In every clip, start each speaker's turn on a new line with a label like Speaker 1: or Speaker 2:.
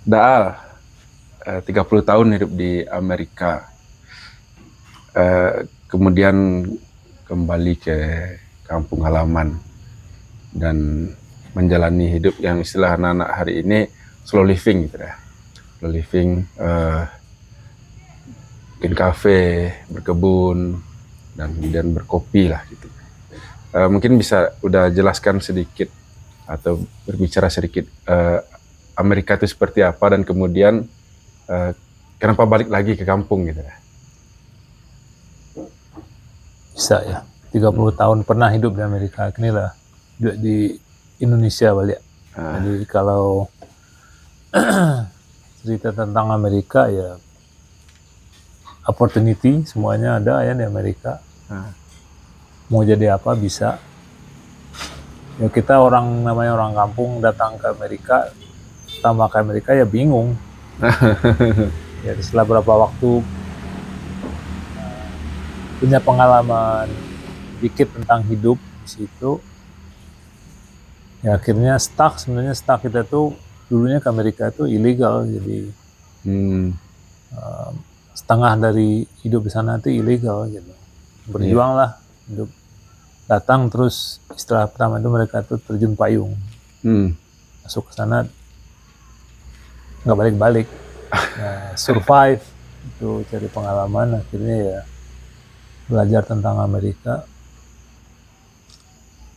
Speaker 1: Daal, 30 tahun hidup di Amerika. Kemudian kembali ke kampung halaman dan menjalani hidup yang istilah anak-anak hari ini slow living gitu ya. Slow living, bikin kafe, berkebun, dan kemudian berkopi lah gitu. Mungkin bisa udah jelaskan sedikit atau berbicara sedikit Amerika itu seperti apa dan kemudian kenapa balik lagi ke kampung gitu ya.
Speaker 2: Bisa ya. 30 tahun pernah hidup di Amerika, kini lah hidup di Indonesia balik. Jadi kalau cerita tentang Amerika ya, opportunity semuanya ada ya di Amerika. Mau jadi apa bisa. Ya kita namanya orang kampung datang ke Amerika, pertama ke Amerika ya bingung. Ya setelah berapa waktu punya pengalaman dikit tentang hidup di situ, ya akhirnya sebenarnya stuck kita tuh dulunya ke Amerika itu ilegal, jadi setengah dari hidup di sana itu ilegal gitu. Berjuang lah hidup, datang terus istilah pertama itu mereka tuh terjun payung, masuk ke sana nggak balik-balik, survive itu cari pengalaman, akhirnya ya belajar tentang Amerika.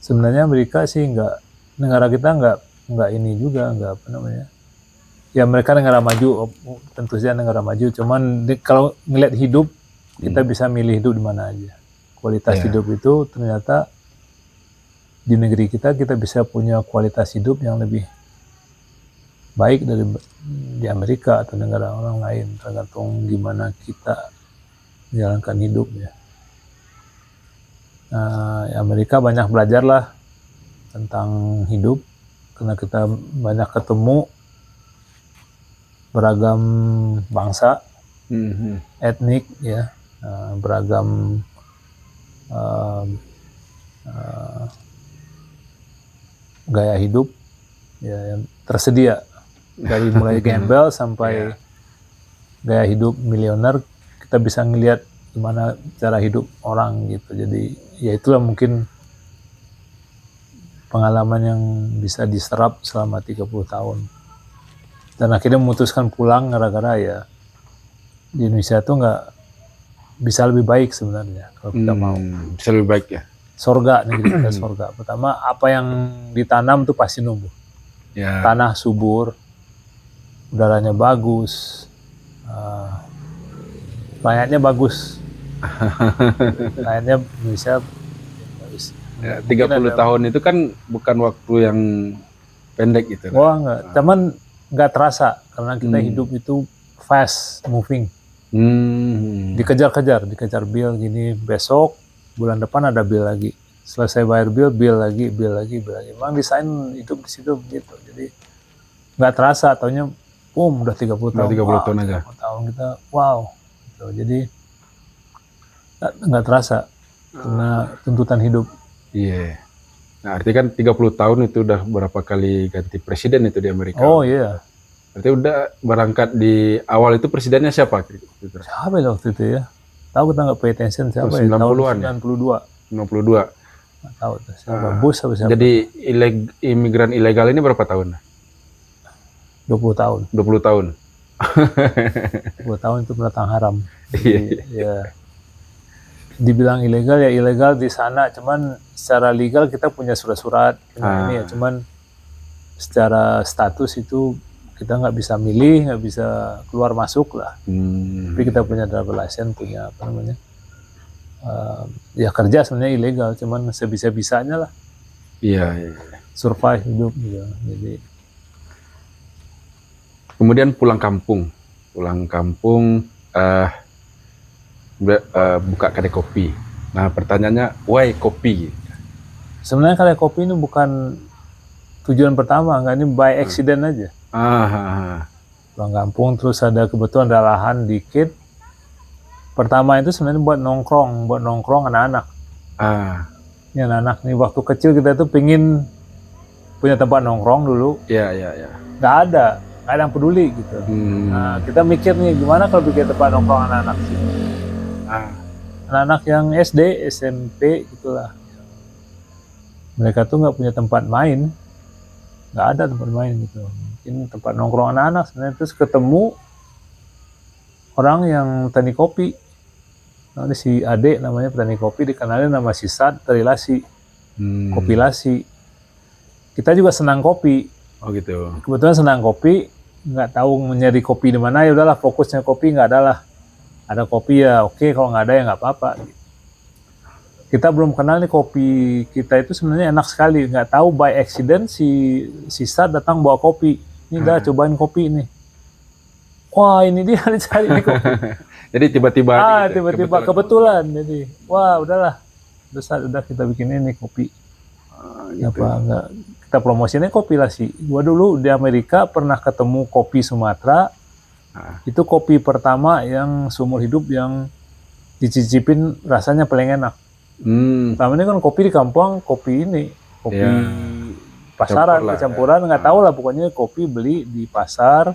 Speaker 2: Sebenarnya Amerika sih negara kita nggak ini juga, nggak apa namanya. Ya mereka negara maju, tentu saja negara maju. Cuman kalau ngeliat hidup, kita bisa milih hidup di mana aja. Kualitas hidup itu ternyata di negeri kita bisa punya kualitas hidup yang lebih baik dari di Amerika atau negara orang lain, tergantung gimana kita menjalankan hidup ya. Amerika banyak belajar lah tentang hidup karena kita banyak ketemu beragam bangsa, etnik ya, beragam gaya hidup ya yang tersedia dari mulai gembel sampai gaya hidup milioner, kita bisa ngelihat gimana cara hidup orang gitu. Jadi ya itulah mungkin pengalaman yang bisa diserap selama 30 tahun. Dan akhirnya memutuskan pulang gara-gara ya di Indonesia tuh nggak bisa lebih baik sebenarnya kalau kita mau.
Speaker 1: Bisa lebih baik ya.
Speaker 2: Sorga, negeri kita sorga. Pertama apa yang ditanam tuh pasti numbuh.
Speaker 1: Ya.
Speaker 2: Tanah subur, udaranya bagus, rakyatnya bagus. Rakyatnya bisa
Speaker 1: ya, 30 tahun itu kan bukan waktu yang pendek gitu.
Speaker 2: Wah enggak, cuman nggak terasa karena kita hidup itu fast moving. Dikejar bill gini, besok bulan depan ada bill lagi, selesai bayar bill lagi. Emang desain hidup di situ begitu. Jadi nggak terasa, taunya udah 30 tahun.
Speaker 1: 30 tahun aja.
Speaker 2: 30 tahun kita wow. Gitu. Jadi nggak terasa karena tuntutan hidup.
Speaker 1: Iya. Nah, artinya kan 30 tahun itu udah berapa kali ganti presiden itu di Amerika.
Speaker 2: Oh iya.
Speaker 1: Berarti udah berangkat di awal itu presidennya siapa?
Speaker 2: Siapa ya waktu itu ya? Tahu kita nggak pay attention siapa ya?
Speaker 1: 90-an
Speaker 2: ya? 92.
Speaker 1: 92.
Speaker 2: Nggak tahu siapa. Bush atau siapa?
Speaker 1: Jadi imigran ilegal ini berapa tahun?
Speaker 2: 20 tahun.
Speaker 1: 20 tahun.
Speaker 2: 20 tahun itu pendatang haram.
Speaker 1: Iya.
Speaker 2: Ya. Dibilang ilegal ya ilegal di sana, cuman secara legal kita punya surat-surat ini ya, cuman secara status itu kita nggak bisa milih, nggak bisa keluar masuk lah. Tapi kita punya driver license, punya apa namanya, ya kerja sebenarnya ilegal, cuman sebisa-bisanya lah.
Speaker 1: Iya.
Speaker 2: Survive hidup gitu. Jadi
Speaker 1: kemudian pulang kampung, buka kedai kopi. Nah pertanyaannya, why kopi?
Speaker 2: Sebenarnya kedai kopi ini bukan tujuan pertama, nggak, ini by accident aja. Pulang kampung terus ada kebetulan ada lahan dikit. Pertama itu sebenarnya buat nongkrong anak-anak. Ini anak-anak nih waktu kecil kita tuh pingin punya tempat nongkrong dulu.
Speaker 1: Iya.
Speaker 2: Nggak ada. nggak ada yang peduli gitu. Nah, kita mikir nih gimana kalau bikin tempat nongkrong anak-anak sih. Anak-anak yang SD, SMP gitulah. Mereka tuh nggak punya tempat main, nggak ada tempat main gitu. Mungkin tempat nongkrong anak-anak sebenarnya. Terus ketemu orang yang petani kopi. Nah, ada si Ade namanya petani kopi, dikenalin nama si Sad, terilasi, kopilasi. Kita juga senang kopi.
Speaker 1: Oh gitu.
Speaker 2: Kebetulan senang kopi, nggak tahu mencari kopi di mana, ya udahlah fokusnya kopi, nggak ada lah. Ada kopi ya oke, kalau nggak ada ya nggak apa-apa. Kita belum kenal nih kopi kita itu sebenarnya enak sekali. Nggak tahu by accident si Sad datang bawa kopi. Ini dah cobain kopi ini. Wah ini dia dicari nih kopi.
Speaker 1: Jadi tiba-tiba.
Speaker 2: Tiba-tiba kebetulan. Jadi wah udahlah, udah kita bikin ini kopi.
Speaker 1: Gitu.
Speaker 2: Apa enggak? Kita promosinya kopi lah sih. Gua dulu di Amerika pernah ketemu kopi Sumatera. Itu kopi pertama yang seumur hidup yang dicicipin rasanya paling enak. Selama ini kan kopi di kampung, kopi ini, kopi pasaran, campuran, nggak tahu lah pokoknya kopi beli di pasar,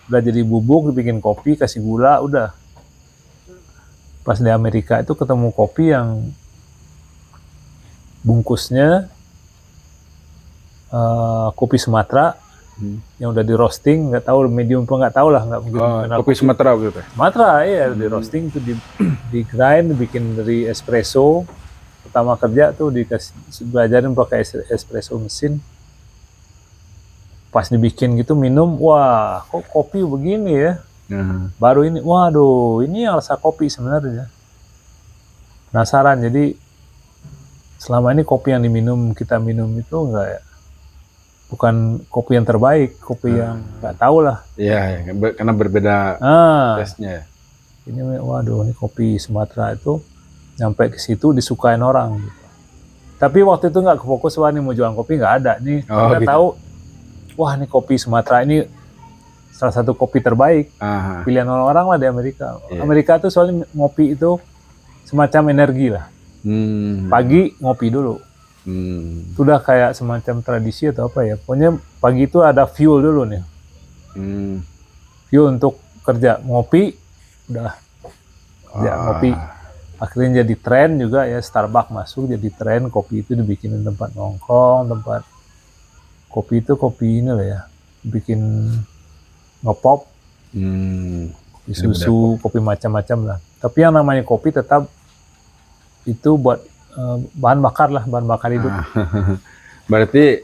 Speaker 2: udah jadi bubuk, dibikin kopi, kasih gula, udah. Pas di Amerika itu ketemu kopi yang bungkusnya kopi Sumatera, yang udah di roasting, nggak tahu medium pun nggak tahu lah, nggak mungkin.
Speaker 1: Kopi Sumatera gitu.
Speaker 2: Sumatera iya di roasting tuh di grind, dibikin dari espresso. Pertama kerja tuh belajarin pakai espresso mesin. Pas dibikin gitu minum, wah kok kopi begini ya. Baru ini, waduh ini yang rasa kopi sebenarnya. Penasaran, jadi selama ini kopi yang kita minum itu enggak ya. Bukan kopi yang terbaik, kopi yang nggak tahu lah.
Speaker 1: Iya, karena berbeda tesnya.
Speaker 2: Ini waduh, ini kopi Sumatera itu nyampe ke situ disukain orang. Gitu. Tapi waktu itu nggak kefokus, wah ini mau jualan kopi, nggak ada. Nih kita tahu, wah ini kopi Sumatera ini salah satu kopi terbaik. Pilihan orang-orang lah di Amerika. Amerika tuh soalnya ngopi itu semacam energi lah. Pagi ngopi dulu. Sudah kayak semacam tradisi atau apa ya. Pokoknya pagi itu ada fuel dulu nih. Fuel untuk kerja. Ngopi, udah. Ya, ngopi. Akhirnya jadi tren juga ya. Starbucks masuk jadi tren. Kopi itu dibikinin tempat nongkrong, tempat. Kopi itu kopi ini lah ya. Bikin ngepop. Kopi susu, kopi macam-macam lah. Tapi yang namanya kopi tetap itu buat bahan bakar hidup.
Speaker 1: Berarti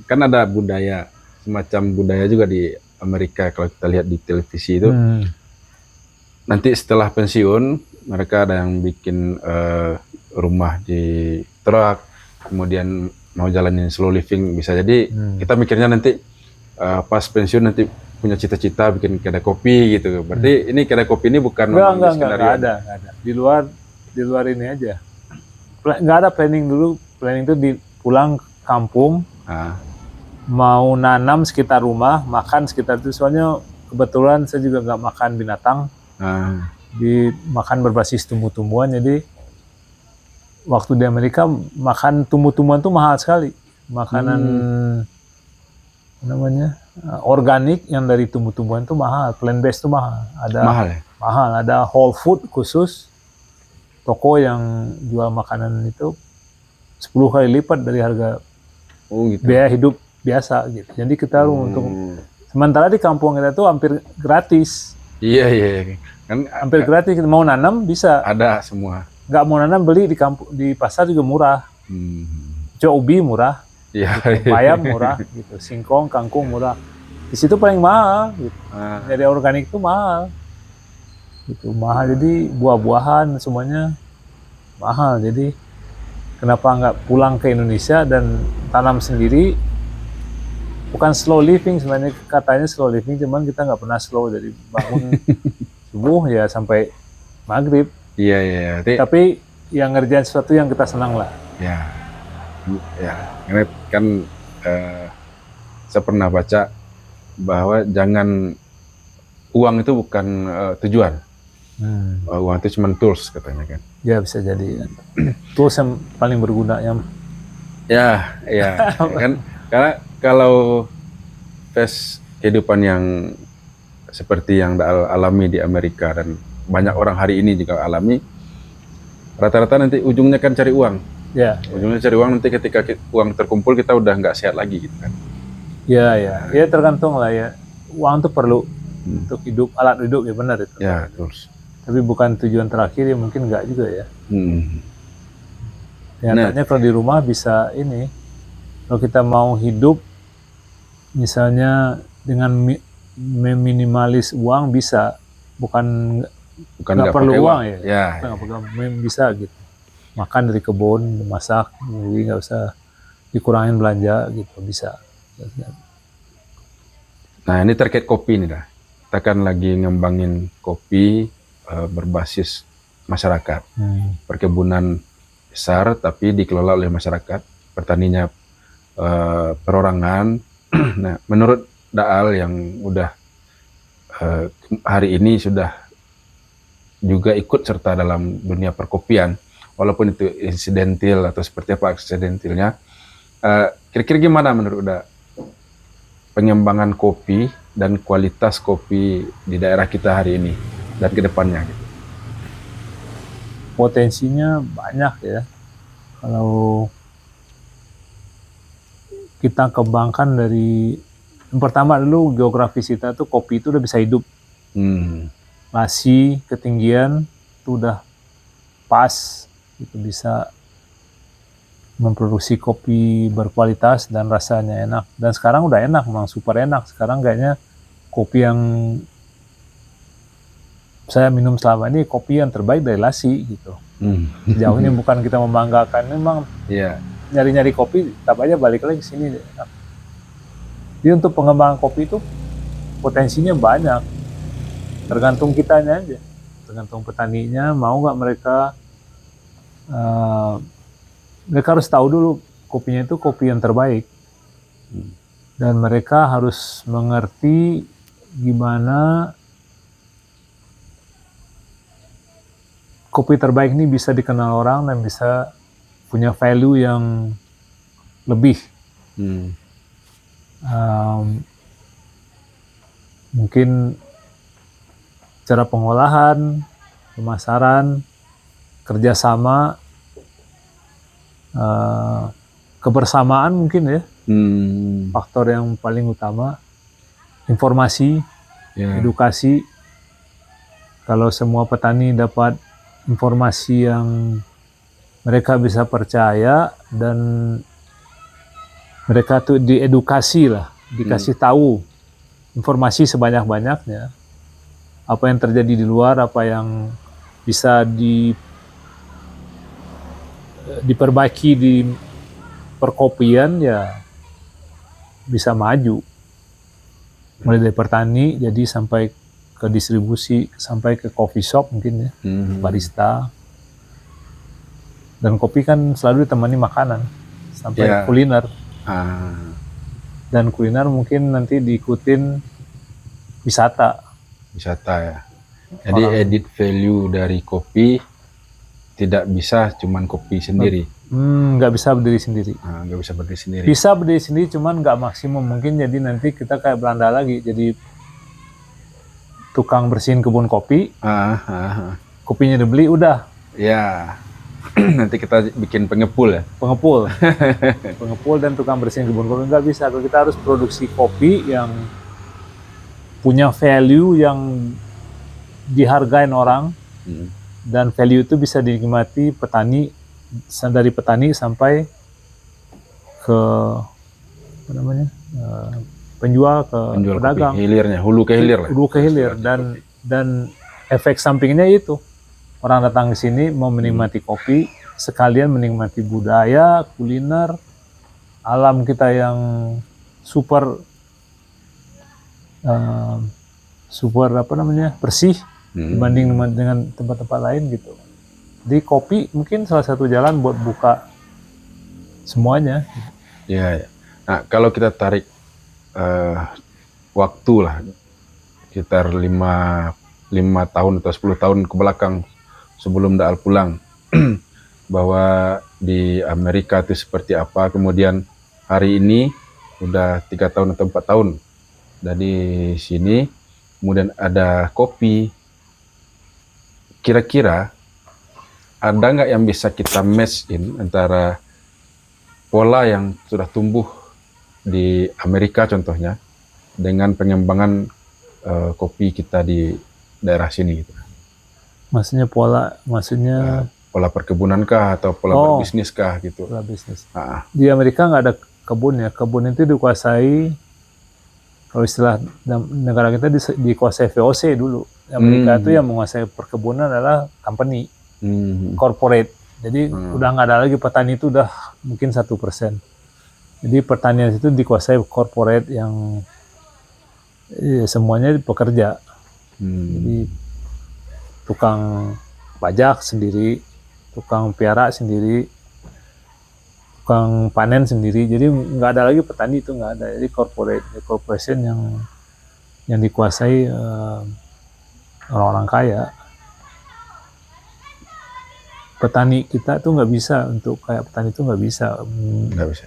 Speaker 1: kan ada budaya, semacam budaya juga di Amerika kalau kita lihat di televisi itu. Nanti setelah pensiun mereka ada yang bikin rumah di truk, kemudian mau jalanin slow living, bisa jadi kita mikirnya nanti pas pensiun nanti punya cita-cita bikin kedai kopi gitu. Berarti ini kedai kopi ini bukan
Speaker 2: nggak ada. Di luar ini aja. Nggak ada planning dulu. Planning itu pulang kampung, mau nanam sekitar rumah, makan sekitar itu. Soalnya kebetulan saya juga nggak makan binatang, makan berbasis tumbuh-tumbuhan. Jadi waktu di Amerika makan tumbuh-tumbuhan itu mahal sekali. Makanan namanya organik yang dari tumbuh-tumbuhan itu mahal. Plant based itu mahal. Mahal. Ada Whole Food khusus. Toko yang jual makanan itu 10 kali lipat dari harga biaya hidup biasa gitu. Jadi kita harus untuk sementara di kampung kita tuh hampir gratis.
Speaker 1: Iya. Kan
Speaker 2: hampir gratis. Mau nanam bisa.
Speaker 1: Ada semua.
Speaker 2: Nggak mau nanam beli di pasar juga murah. Ubi murah.
Speaker 1: Iya.
Speaker 2: Bayam murah gitu. Singkong, kangkung murah. Di situ paling mahal gitu. Dari organik itu mahal. Itu mahal, jadi buah-buahan semuanya mahal. Jadi kenapa nggak pulang ke Indonesia dan tanam sendiri? Bukan slow living sebenarnya, katanya slow living, cuman kita nggak pernah slow dari bangun subuh ya sampai maghrib.
Speaker 1: Iya.
Speaker 2: Tapi yang ngerjain sesuatu yang kita senang lah.
Speaker 1: Ya. Karena kan saya pernah baca bahwa uang itu bukan tujuan. Uang itu cuma tools katanya kan.
Speaker 2: Ya bisa jadi tools yang paling berguna yang.
Speaker 1: Ya kan karena kalau kehidupan yang seperti yang Daal alami di Amerika dan banyak orang hari ini juga alami, rata-rata nanti ujungnya kan cari uang.
Speaker 2: Ya,
Speaker 1: Ujungnya cari uang, nanti ketika uang terkumpul kita udah nggak sehat lagi gitu kan.
Speaker 2: ya tergantung lah ya. Uang tuh perlu untuk hidup, alat hidup ya benar itu.
Speaker 1: Ya, terus.
Speaker 2: Tapi bukan tujuan terakhir ya, mungkin nggak juga ya. Nyatanya kalau di rumah bisa ini, kalau kita mau hidup misalnya dengan meminimalis uang bisa, bukan nggak perlu uang ya.
Speaker 1: Ya.
Speaker 2: Nggak perlu, bisa gitu. Makan dari kebun, masak, jadi nggak usah dikurangin belanja gitu, bisa.
Speaker 1: Nah, ini terkait kopi nih dah. Kita kan lagi ngembangin kopi berbasis masyarakat. Perkebunan besar tapi dikelola oleh masyarakat, petaninya perorangan. Nah, menurut Daal yang udah hari ini sudah juga ikut serta dalam dunia perkopian, walaupun itu insidental atau seperti apa insidentalnya, kira-kira gimana menurut Daal pengembangan kopi dan kualitas kopi di daerah kita hari ini dan kedepannya gitu?
Speaker 2: Potensinya banyak ya. Kalau kita kembangkan dari yang pertama dulu, geografis kita tuh kopi itu udah bisa hidup. Lasi, ketinggian itu udah pas, itu bisa memproduksi kopi berkualitas dan rasanya enak. Dan sekarang udah enak, memang super enak. Sekarang kayaknya kopi yang saya minum selama ini kopi yang terbaik dari Lasi gitu. Sejauh ini bukan kita membanggakan, memang nyari-nyari kopi, tetap aja balik lagi ke sini. Jadi untuk pengembangan kopi itu potensinya banyak, tergantung kitanya aja, tergantung petaninya mau nggak mereka harus tahu dulu kopinya itu kopi yang terbaik, dan mereka harus mengerti gimana kopi terbaik ini bisa dikenal orang dan bisa punya value yang lebih. Mungkin cara pengolahan, pemasaran, kerjasama, kebersamaan mungkin ya, faktor yang paling utama. Informasi, edukasi. Kalau semua petani dapat informasi yang mereka bisa percaya dan mereka tuh diedukasi lah, dikasih tahu informasi sebanyak-banyaknya, apa yang terjadi di luar, apa yang bisa diperbaiki di perkopian, ya bisa maju. Mulai dari petani jadi sampai ke distribusi, sampai ke coffee shop mungkin ya, barista. Dan kopi kan selalu ditemani makanan sampai kuliner. Dan kuliner mungkin nanti diikutin wisata
Speaker 1: ya. Jadi edit value dari kopi tidak bisa cuman kopi sendiri.
Speaker 2: Nggak bisa berdiri sendiri.
Speaker 1: Nggak bisa berdiri sendiri.
Speaker 2: Bisa berdiri sendiri, cuman nggak maksimum. Mungkin jadi nanti kita kayak Belanda lagi, jadi tukang bersihin kebun kopi. Kopinya dibeli, udah.
Speaker 1: Ya. Nanti kita bikin pengepul ya.
Speaker 2: Pengepul dan tukang bersihin kebun kopi, nggak bisa. Kalau kita harus produksi kopi yang punya value yang dihargain orang, dan value itu bisa dinikmati petani, dari petani sampai ke penjual ke pedagang,
Speaker 1: hilirnya, hulu ke hilir lah.
Speaker 2: Hulu ke hilir. Dan efek sampingnya itu, orang datang ke sini mau menikmati kopi, sekalian menikmati budaya, kuliner, alam kita yang super bersih dibanding dengan tempat-tempat lain gitu. Jadi kopi mungkin salah satu jalan buat buka semuanya.
Speaker 1: Ya. Nah, kalau kita tarik waktu lah, sekitar 5 tahun atau 10 tahun ke belakang sebelum Daal pulang, bahwa di Amerika itu seperti apa, kemudian hari ini udah 3 tahun atau 4 tahun dari sini, kemudian ada kopi. Kira-kira ada nggak yang bisa kita match in antara pola yang sudah tumbuh di Amerika contohnya dengan pengembangan kopi kita di daerah sini gitu.
Speaker 2: Maksudnya
Speaker 1: Pola perkebunan kah atau pola berbisnis kah gitu.
Speaker 2: pola bisnis.
Speaker 1: Ah,
Speaker 2: Di Amerika nggak ada kebun ya. Kebun itu dikuasai, kalau istilah negara kita dikuasai VOC dulu. Amerika itu yang menguasai perkebunan adalah company, corporate. Jadi udah nggak ada lagi petani, itu udah mungkin 1%. Jadi pertanian itu dikuasai corporate yang semuanya pekerja. Jadi tukang pajak sendiri, tukang piara sendiri, tukang panen sendiri. Jadi nggak ada lagi petani, itu nggak ada. Jadi corporation yang dikuasai orang-orang kaya. Petani kita tuh nggak bisa, untuk kayak petani itu nggak bisa.
Speaker 1: nggak bisa.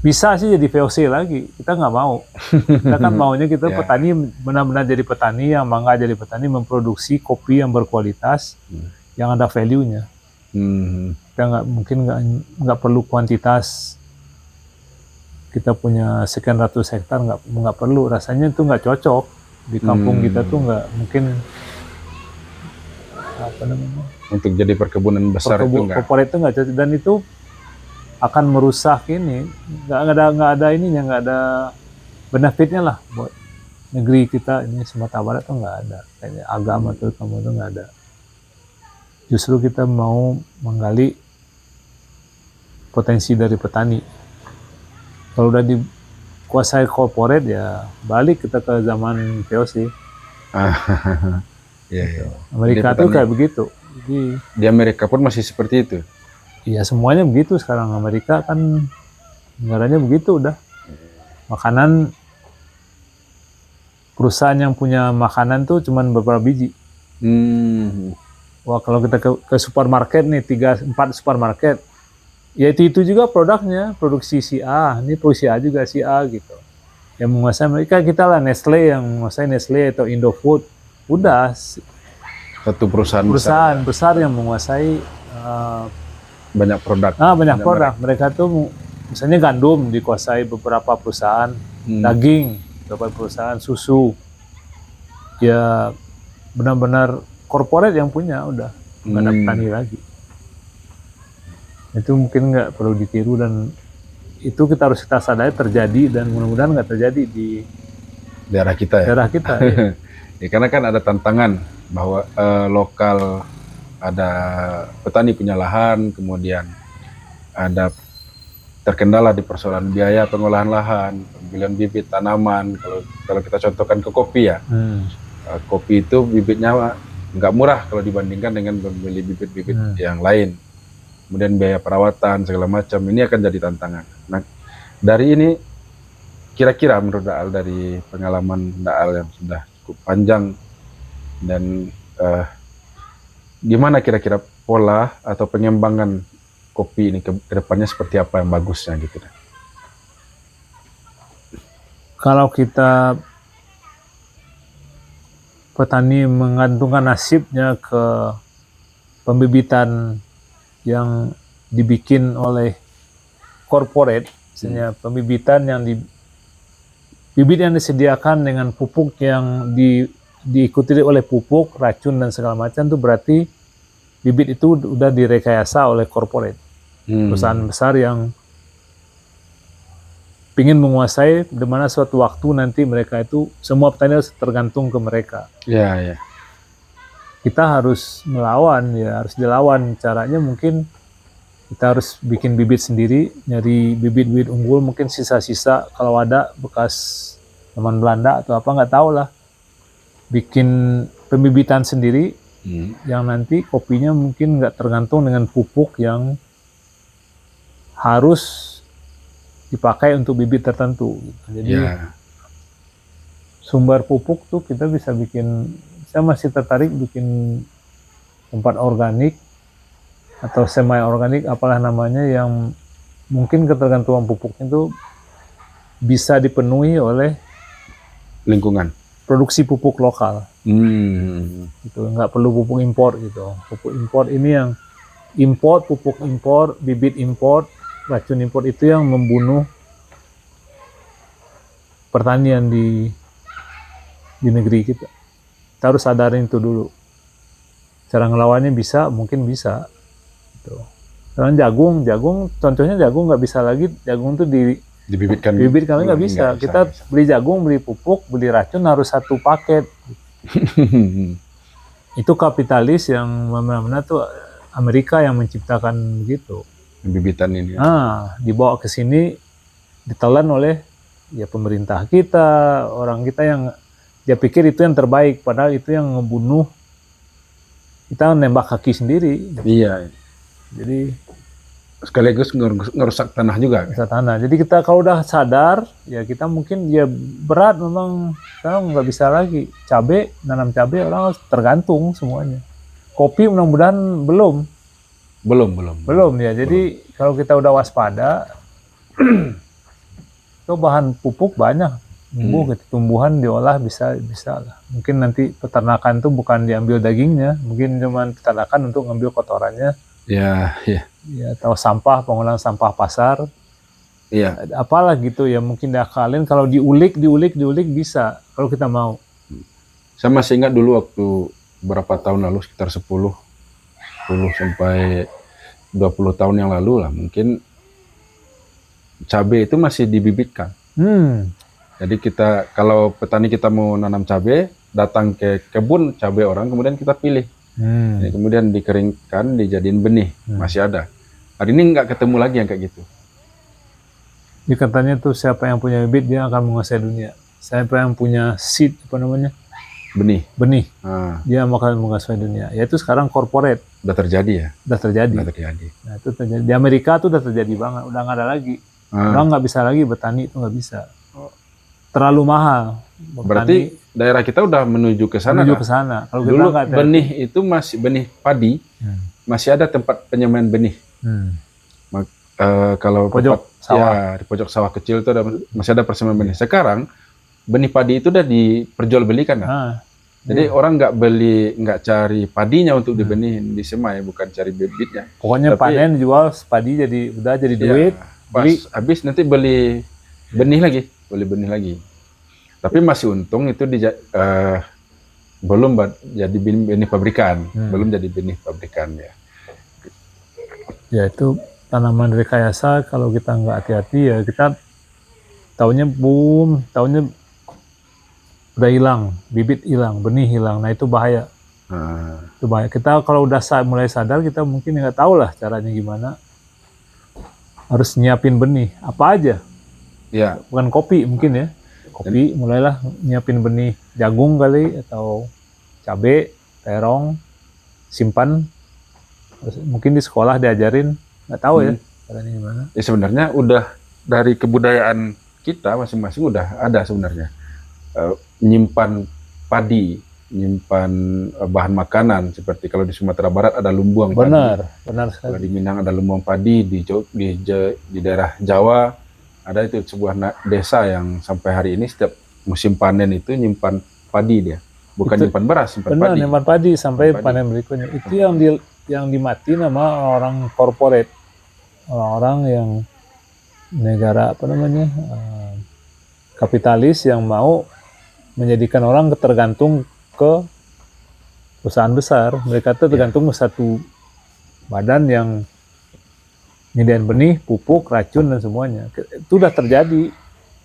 Speaker 2: Bisa sih jadi VOC lagi, kita nggak mau. Kita kan maunya kita petani benar-benar jadi petani, yang bangga jadi petani, memproduksi kopi yang berkualitas, yang ada value-nya. Kita nggak perlu kuantitas. Kita punya sekian ratus hektar, nggak perlu. Rasanya itu nggak cocok di kampung kita tuh, nggak mungkin
Speaker 1: untuk jadi perkebunan besar itu nggak.
Speaker 2: Corporate itu nggak cocok, dan itu akan merusak ini. Nggak ada ininya, nggak ada benefitnya lah buat negeri kita ini. Sumatera Barat tuh nggak ada kayaknya agama tuh, kamu tuh nggak ada. Justru kita mau menggali potensi dari petani. Kalau udah dikuasai corporate ya balik kita ke zaman VOC.
Speaker 1: Iya.
Speaker 2: Amerika tuh kayak begitu. Jadi
Speaker 1: di Amerika pun masih seperti itu.
Speaker 2: Iya, semuanya begitu sekarang. Amerika kan negaranya begitu udah. Makanan, perusahaan yang punya makanan tuh cuman beberapa biji. Wah, kalau kita ke supermarket nih, 3-4 supermarket, ya itu juga produknya, produksi si A, ini produksi A juga si A gitu. Yang menguasai mereka kita lah, Nestle yang menguasai, Nestle atau Indofood. Udah
Speaker 1: satu perusahaan
Speaker 2: besar yang menguasai
Speaker 1: banyak produk.
Speaker 2: Banyak produk. Mereka tuh misalnya gandum dikuasai beberapa perusahaan, daging beberapa perusahaan, susu. Ya benar-benar corporate yang punya, udah nggak ada petani lagi. Itu mungkin nggak perlu ditiru, dan itu kita harus sadari terjadi, dan mudah-mudahan nggak terjadi di
Speaker 1: daerah kita ya.
Speaker 2: Daerah kita. Ya.
Speaker 1: Ya, karena kan ada tantangan bahwa lokal ada petani punya lahan, kemudian ada terkendala di persoalan biaya pengolahan lahan, pembelian bibit tanaman. Kalau kita contohkan ke kopi ya, kopi itu bibitnya nggak murah kalau dibandingkan dengan membeli bibit-bibit yang lain. Kemudian biaya perawatan segala macam, ini akan jadi tantangan. Nah, dari ini kira-kira menurut Daal, dari pengalaman Daal yang sudah cukup panjang, dan gimana kira-kira pola atau pengembangan kopi ini ke depannya seperti apa yang bagusnya gitu?
Speaker 2: Kalau kita petani menggantungkan nasibnya ke pembibitan yang dibikin oleh corporate, misalnya pembibitan yang bibit yang disediakan dengan pupuk yang diikuti oleh pupuk, racun dan segala macam, itu berarti bibit itu udah direkayasa oleh corporate, perusahaan besar yang ingin menguasai, di mana suatu waktu nanti mereka itu semua petani harus tergantung ke mereka.
Speaker 1: Ya.
Speaker 2: Kita harus melawan, ya harus dilawan. Caranya mungkin kita harus bikin bibit sendiri, nyari bibit-bibit unggul, mungkin sisa-sisa kalau ada bekas zaman Belanda atau apa, nggak tahu lah. Bikin pembibitan sendiri yang nanti kopinya mungkin nggak tergantung dengan pupuk yang harus dipakai untuk bibit tertentu. Jadi sumber pupuk tuh kita bisa bikin. Saya masih tertarik bikin tempat organik atau semi organik, apalah namanya, yang mungkin ketergantungan pupuknya itu bisa dipenuhi oleh
Speaker 1: lingkungan.
Speaker 2: produksi pupuk lokal.
Speaker 1: Hmm.
Speaker 2: Gitu, nggak perlu pupuk impor gitu. Pupuk impor ini yang pupuk impor, bibit impor, racun impor itu yang membunuh pertanian di negeri kita. Kita harus sadarin itu dulu. Cara ngelawannya mungkin bisa. Gitu. Sekarang jagung, contohnya jagung nggak bisa lagi, jagung tuh
Speaker 1: Dibibitkan.
Speaker 2: bibit kami nggak bisa. Kita beli jagung, beli pupuk, beli racun harus satu paket. Itu kapitalis yang mana-mana tuh Amerika yang menciptakan begitu.
Speaker 1: Bibitan ini.
Speaker 2: Dibawa ke sini, ditelan oleh ya pemerintah kita, orang kita yang dia pikir itu yang terbaik, padahal itu yang ngebunuh. Kita nembak kaki sendiri.
Speaker 1: Iya.
Speaker 2: Jadi
Speaker 1: sekaligus ngerusak tanah juga.
Speaker 2: Ngerusak tanah. Jadi kita kalau udah sadar, ya kita mungkin ya berat memang, sekarang nggak bisa lagi. Nanam cabai orang harus tergantung semuanya. Kopi mudah-mudahan belum ya. Jadi kalau kita udah waspada, itu bahan pupuk banyak. Tumbuhan diolah bisa lah. Mungkin nanti peternakan tuh bukan diambil dagingnya, mungkin cuma peternakan untuk ngambil kotorannya.
Speaker 1: Ya,
Speaker 2: atau pengolahan sampah pasar.
Speaker 1: Iya.
Speaker 2: Apalah gitu ya, mungkin diakalin kalau diulik bisa kalau kita mau.
Speaker 1: Saya masih ingat dulu waktu berapa tahun lalu, sekitar 10 sampai 20 tahun yang lalu lah, mungkin cabai itu masih dibibitkan. Jadi kalau petani kita mau nanam cabai, datang ke kebun cabai orang, kemudian kita pilih. Jadi kemudian dikeringkan, dijadiin benih, masih ada. Hari ini nggak ketemu lagi yang kayak gitu.
Speaker 2: Jadi katanya tuh siapa yang punya bibit dia akan menguasai dunia. Siapa yang punya seed
Speaker 1: benih,
Speaker 2: dia akan menguasai dunia. Yaitu sekarang corporate.
Speaker 1: Udah terjadi ya?
Speaker 2: Udah terjadi. Nah, itu terjadi. Di Amerika tuh udah terjadi banget, udah nggak ada lagi. Orang nggak bisa lagi bertani, itu nggak bisa. Terlalu mahal.
Speaker 1: Berarti daerah kita udah menuju ke sana.
Speaker 2: Kalau
Speaker 1: dulu benih itu masih benih padi, masih ada tempat penyemaian benih. Kalau di pojok sawah kecil itu masih ada persemaian benih. Sekarang benih padi itu udah diperjualbelikan. Jadi orang nggak cari padinya untuk dibenihin, disemai, bukan cari bibitnya.
Speaker 2: Pokoknya panen, jual padi udah jadi duit.
Speaker 1: Habis nanti beli benih lagi. Tapi masih untung itu belum jadi benih pabrikan, ya.
Speaker 2: Ya itu tanaman rekayasa, kalau kita nggak hati-hati ya kita tahunnya udah hilang, bibit hilang, benih hilang. Nah itu bahaya. Itu bahaya. Kita kalau udah mulai sadar, kita mungkin nggak tahu lah caranya gimana. Harus nyiapin benih apa aja.
Speaker 1: Ya.
Speaker 2: Bukan kopi mungkin ya. Kopi mulailah nyiapin benih jagung kali, atau cabai, terong, simpan. Mungkin di sekolah diajarin, nggak tahu ya caranya gimana.
Speaker 1: Ya sebenarnya udah dari kebudayaan kita masing-masing udah ada sebenarnya. Menyimpan padi, menyimpan bahan makanan, seperti kalau di Sumatera Barat ada lumbuang padi.
Speaker 2: Benar sekali.
Speaker 1: Kalau di Minang ada lumbuang padi, di daerah Jawa ada itu sebuah desa yang sampai hari ini setiap musim panen itu nyimpan padi dia. Bukan nyimpan beras,
Speaker 2: nyimpan padi sampai panen berikutnya. Itu yang dimati nama orang corporate. Orang-orang yang negara kapitalis yang mau menjadikan orang tergantung ke perusahaan besar. Mereka tuh tergantung ke satu badan yang nyediain benih, pupuk, racun dan semuanya. Itu udah terjadi,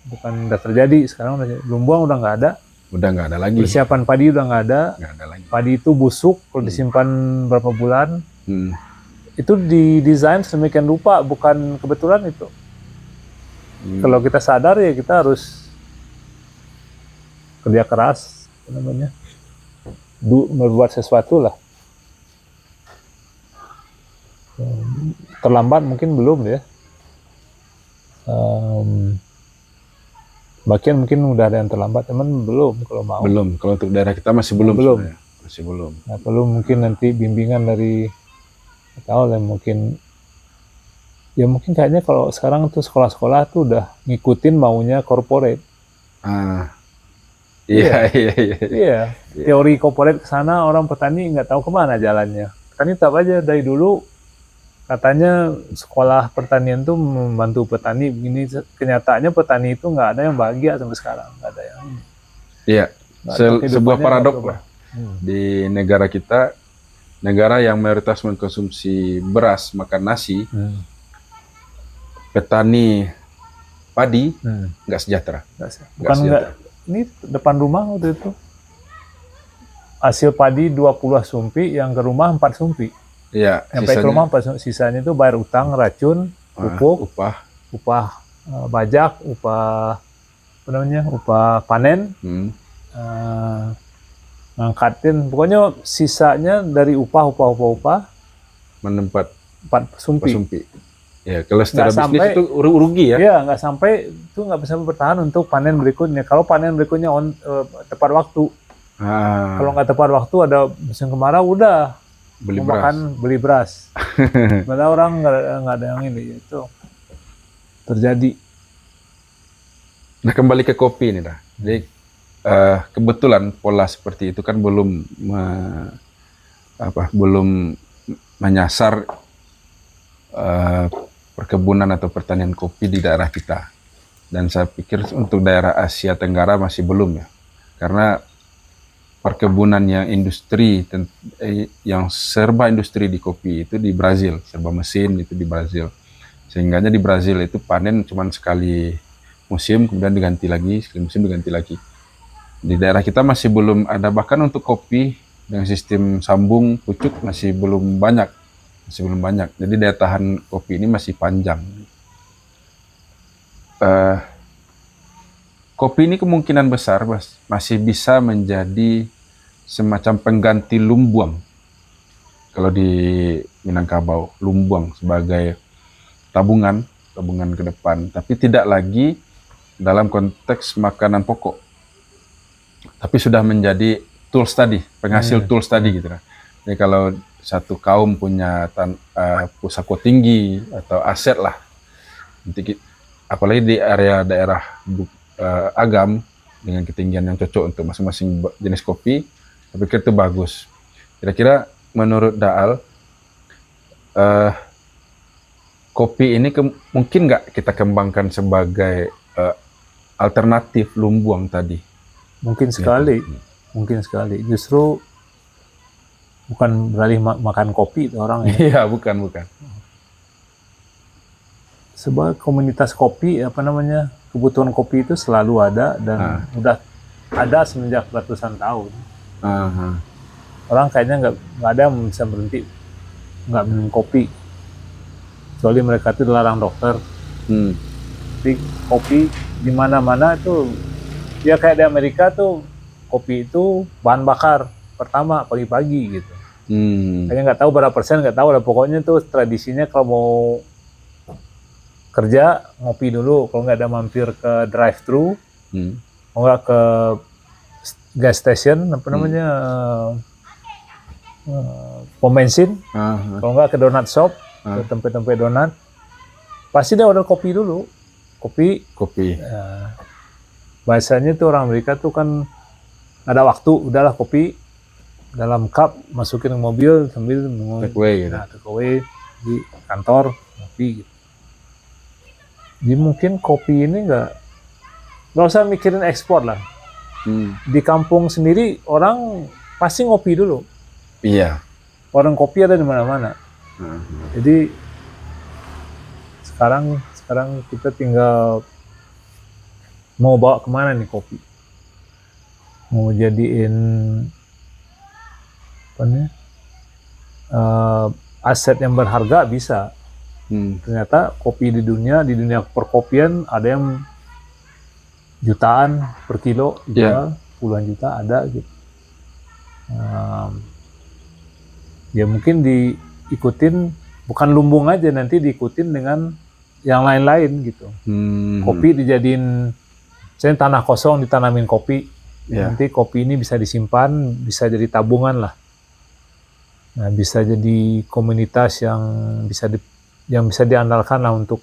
Speaker 2: bukan udah terjadi sekarang. Lumbuang udah nggak ada.
Speaker 1: Udah nggak ada lagi.
Speaker 2: Persiapan padi udah nggak ada.
Speaker 1: Nggak ada lagi.
Speaker 2: Padi itu busuk kalau disimpan berapa bulan. Itu didesain sedemikian rupa, bukan kebetulan itu. Kalau kita sadar ya kita harus kerja keras, berbuat sesuatu lah. Terlambat mungkin belum ya. Bagian mungkin udah ada yang terlambat, teman belum kalau mau.
Speaker 1: Belum, kalau untuk daerah kita masih belum. Masih belum.
Speaker 2: Nah, perlu mungkin nanti bimbingan dari, tahu lah, mungkin kayaknya kalau sekarang tuh sekolah-sekolah tuh udah ngikutin maunya corporate.
Speaker 1: Iya, iya, iya.
Speaker 2: Iya, teori korporat ke sana, orang petani nggak tahu kemana jalannya. Petani tetap aja dari dulu katanya sekolah pertanian tuh membantu petani begini. Kenyataannya petani itu nggak ada yang bahagia sampai sekarang, nggak ada yang ini.
Speaker 1: Iya.
Speaker 2: Nggak tahu,
Speaker 1: Sebuah
Speaker 2: kehidupannya nggak
Speaker 1: paradok
Speaker 2: berubah.
Speaker 1: lah di negara kita, negara yang mayoritas mengkonsumsi beras, makan nasi, petani padi nggak sejahtera.
Speaker 2: Nggak sih. Bukan nggak, ini depan rumah waktu itu hasil padi 20 sumpi, yang ke rumah 4 sumpi.
Speaker 1: Iya,
Speaker 2: Sampai ke rumah 4 sumpi, sisanya itu bayar utang, racun, pupuk, upah bajak, upah apa namanya, upah panen, ngangkatin, pokoknya sisanya dari upah
Speaker 1: menempat
Speaker 2: 4 sumpi.
Speaker 1: Ya, kalau secara
Speaker 2: Nggak
Speaker 1: bisnis
Speaker 2: sampai,
Speaker 1: itu rugi ya.
Speaker 2: Iya, nggak sampai, itu nggak bisa bertahan untuk panen berikutnya. Kalau panen berikutnya tepat waktu. Kalau nggak tepat waktu, ada musim kemarau, udah beli beras. Padahal orang nggak ada yang ini, itu terjadi.
Speaker 1: Nah, kembali ke kopi nih dah. Jadi kebetulan pola seperti itu kan belum menyasar perkebunan atau pertanian kopi di daerah kita. Dan saya pikir untuk daerah Asia Tenggara masih belum ya. Karena perkebunan yang serba industri di kopi itu di Brazil, serba mesin itu di Brazil. Sehingganya di Brazil itu panen cuma sekali musim, kemudian diganti lagi, sekali musim diganti lagi. Di daerah kita masih belum ada, bahkan untuk kopi dengan sistem sambung pucuk masih belum banyak. Jadi daya tahan kopi ini masih panjang. Kopi ini kemungkinan besar masih bisa menjadi semacam pengganti lumbuang. Kalau di Minangkabau, lumbuang sebagai tabungan ke depan, tapi tidak lagi dalam konteks makanan pokok, tapi sudah menjadi tools tadi, penghasil tools tadi gitu kan. Jadi kalau satu kaum punya pusako tinggi atau aset lah, apalagi di area daerah Agam dengan ketinggian yang cocok untuk masing-masing jenis kopi, saya pikir itu bagus. Kira-kira menurut Daal, kopi ini mungkin nggak kita kembangkan sebagai alternatif lumbuang tadi?
Speaker 2: Mungkin sekali, Justru bukan beralih makan kopi itu orang ya.
Speaker 1: Iya, bukan.
Speaker 2: Sebagai komunitas kopi, kebutuhan kopi itu selalu ada dan udah ada semenjak ratusan tahun. Orang kayaknya nggak ada yang bisa berhenti nggak minum kopi, kecuali mereka itu dilarang dokter. Tapi kopi di mana-mana itu, ya kayak di Amerika tuh kopi itu bahan bakar pertama pagi-pagi gitu. Kayaknya nggak tahu berapa persen, nggak tahu lah, pokoknya tuh tradisinya kalau mau kerja ngopi dulu, kalau nggak ada mampir ke drive-thru, kalau nggak ke gas station, pom bensin, kalau nggak ke donat shop, ke tempat-tempat donat, pasti dia order kopi dulu. Kopi. Bahasanya tuh orang Amerika tuh kan ada waktu, udahlah kopi dalam cup, masukin ke mobil sambil take away di kantor, kopi gitu. Jadi mungkin kopi ini nggak usah mikirin ekspor lah. Di kampung sendiri orang pasti ngopi dulu.
Speaker 1: Iya.
Speaker 2: Orang kopi ada di mana-mana. Jadi sekarang kita tinggal mau bawa kemana nih kopi? Mau jadiin aset yang berharga bisa. Ternyata kopi di dunia perkopian ada yang jutaan per kilo, puluhan juta ada gitu. Ya mungkin diikutin, bukan lumbung aja, nanti diikutin dengan yang lain-lain gitu. Kopi dijadiin, misalnya tanah kosong ditanamin kopi, nanti kopi ini bisa disimpan, bisa jadi tabungan lah. Nah, bisa jadi komunitas yang bisa diandalkan lah untuk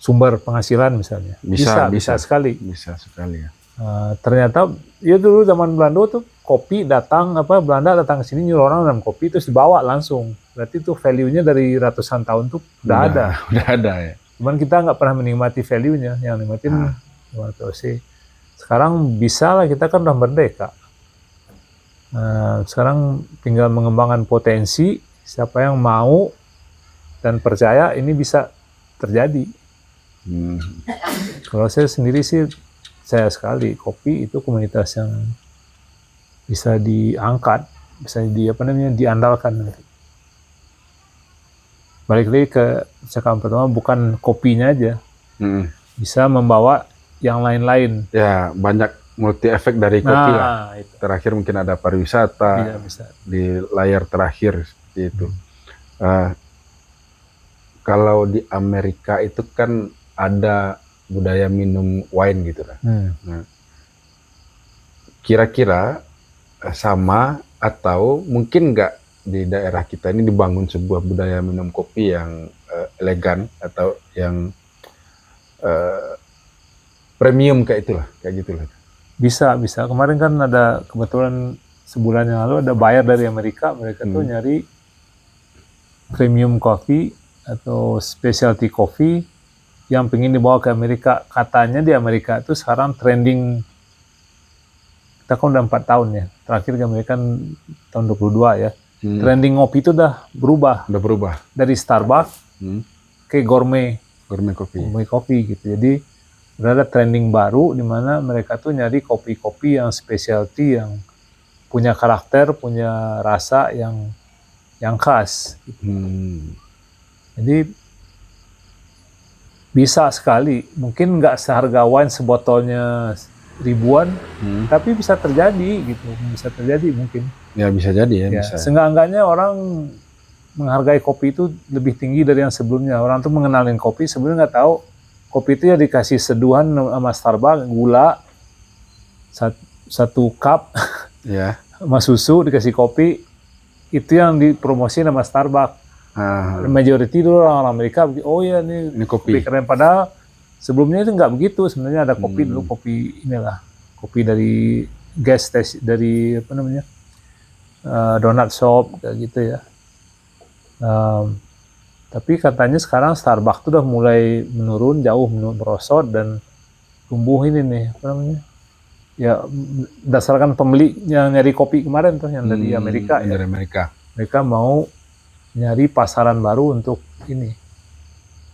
Speaker 2: sumber penghasilan misalnya. Bisa sekali.
Speaker 1: Bisa sekali ya.
Speaker 2: Ternyata ya dulu zaman Belanda tuh kopi datang Belanda datang ke sini nyuruh orang minum kopi terus dibawa langsung. Berarti tuh value-nya dari ratusan tahun tuh udah ada.
Speaker 1: Udah ada ya.
Speaker 2: Cuman kita nggak pernah menikmati value-nya, yang nikmatin VOC. Sekarang bisa lah, kita kan udah merdeka. Sekarang tinggal mengembangkan potensi, siapa yang mau dan percaya ini bisa terjadi. Kalau saya sendiri sih, saya sekali kopi itu komunitas yang bisa diangkat, bisa diandalkan. Balik lagi ke cakapan pertama, bukan kopinya aja, bisa membawa yang lain-lain.
Speaker 1: Ya, banyak multi efek dari kopi lah.
Speaker 2: Itu.
Speaker 1: Terakhir mungkin ada pariwisata,
Speaker 2: bisa.
Speaker 1: Di layar terakhir seperti itu. Kalau di Amerika itu kan ada budaya minum wine gitu lah. Nah, kira-kira sama atau mungkin nggak di daerah kita ini dibangun sebuah budaya minum kopi yang elegan atau yang premium kayak gitulah.
Speaker 2: Bisa. Kemarin kan ada kebetulan sebulan yang lalu ada buyer dari Amerika tuh nyari premium coffee atau specialty coffee yang pengen dibawa ke Amerika. Katanya di Amerika itu sekarang trending, kita kan udah 4 tahun ya, terakhir ke Amerika kan tahun 22 ya. Trending ngopi itu udah berubah. Dari Starbucks ke gourmet coffee gitu. Jadi udah ada trending baru di mana mereka tuh nyari kopi-kopi yang specialty, yang punya karakter, punya rasa yang khas. Jadi bisa sekali, mungkin nggak seharga wine sebotolnya ribuan, tapi bisa terjadi gitu, mungkin.
Speaker 1: Ya bisa jadi ya. Bisa.
Speaker 2: Seenggak-enggaknya orang menghargai kopi itu lebih tinggi dari yang sebelumnya. Orang tuh mengenalin kopi sebelumnya nggak tahu kopi itu ya dikasih seduhan sama Starbucks, gula, satu cup, sama susu dikasih kopi, itu yang dipromosi sama Starbucks. Majority dulu orang Amerika, oh ya ini kopi keren, padahal sebelumnya itu nggak begitu. Sebenarnya ada kopi dulu, kopi dari gas station, dari donut shop kayak gitu ya. Tapi katanya sekarang Starbucks tuh udah mulai menurun, jauh merosot dan tumbuh ini nih ya berdasarkan pembeli yang nyari kopi kemarin tuh yang dari Amerika.
Speaker 1: Dari Amerika.
Speaker 2: Mereka mau nyari pasaran baru untuk ini.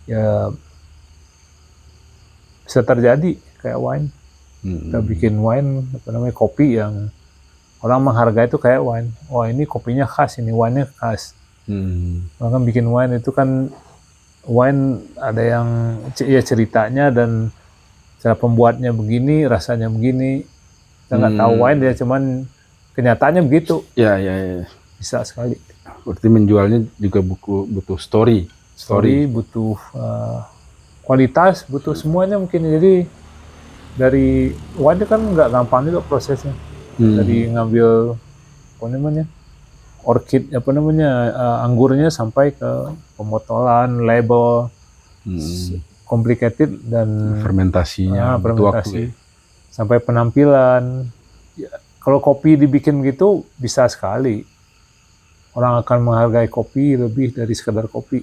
Speaker 2: Ya bisa terjadi kayak wine. Kita bikin wine kopi yang orang menghargai itu kayak wine. Oh ini kopinya khas, ini wine-nya khas. Bahkan bikin wine itu kan, wine ada yang ceritanya dan cara pembuatnya begini, rasanya begini. Kita nggak tahu wine, dia cuman kenyataannya begitu.
Speaker 1: Ya.
Speaker 2: Bisa sekali.
Speaker 1: Berarti menjualnya juga butuh story,
Speaker 2: butuh kualitas, butuh semuanya mungkin. Jadi dari wine kan nggak gampang juga prosesnya. Dari ngambil orchid anggurnya sampai ke pemotolan, label, complicated, dan
Speaker 1: fermentasinya,
Speaker 2: fermentasi sampai penampilan. Ya, kalau kopi dibikin begitu bisa sekali. Orang akan menghargai kopi lebih dari sekedar kopi.